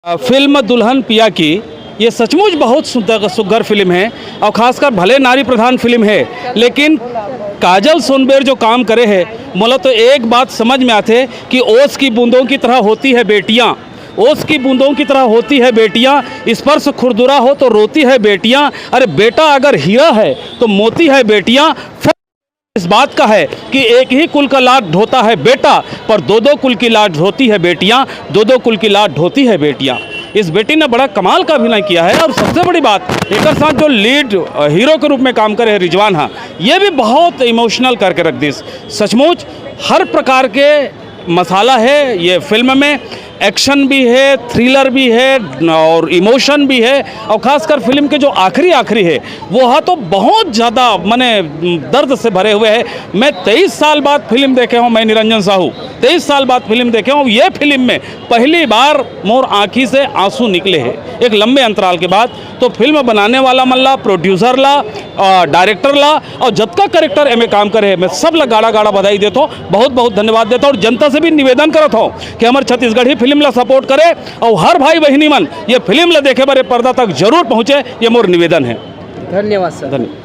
Film दुल्हन पिया की ये सचमुच बहुत सुघर फिल्म है और ख़ासकर भले नारी प्रधान फिल्म है, लेकिन काजल सोनबेर जो काम करे है मोला तो एक बात समझ में आते कि ओस की बूंदों की तरह होती है बेटियां, ओस की बूंदों की तरह होती है बेटियां, स्पर्श खुरदुरा हो तो रोती है बेटियां, अरे बेटा अगर हीरा है तो मोती है बेटियां। इस बात का है कि एक ही कुल का लाड ढोता है बेटा, पर दो दो कुल की लाड ढोती है बेटियां, दो दो कुल की लाड ढोती है बेटियां। इस बेटी ने बड़ा कमाल का अभिनय किया है और सबसे बड़ी बात एक साथ जो लीड हीरो के रूप में काम करे है रिजवान, हाँ ये भी बहुत इमोशनल करके रख दी। सचमुच हर प्रकार के मसाला है ये फिल्म में, एक्शन भी है, थ्रिलर भी है और इमोशन भी है, और ख़ासकर फिल्म के जो आखिरी है वो हाँ तो बहुत ज़्यादा माने दर्द से भरे हुए हैं। मैं 23 साल बाद फिल्म देखे हूँ, मैं निरंजन साहू 23 साल बाद फिल्म देखे हूँ। ये फिल्म में पहली बार मोर आँखी से आंसू निकले हैं एक लंबे अंतराल के बाद। तो फिल्म बनाने वाला मल्ला, प्रोड्यूसर ला, डायरेक्टर ला और जतका करेक्टर एम काम करे, मैं सब ला गाड़ा गाड़ा बधाई देता हूँ, बहुत बहुत धन्यवाद देता हूँ। और जनता से भी निवेदन करता हूँ कि हमारे छत्तीसगढ़ी फिल्म ला सपोर्ट करे और हर भाई बहनी मन ये फिल्म ला देखे बारे पर्दा तक जरूर पहुँचे, ये मोर निवेदन है। धन्यवाद सर। धन्यवाद।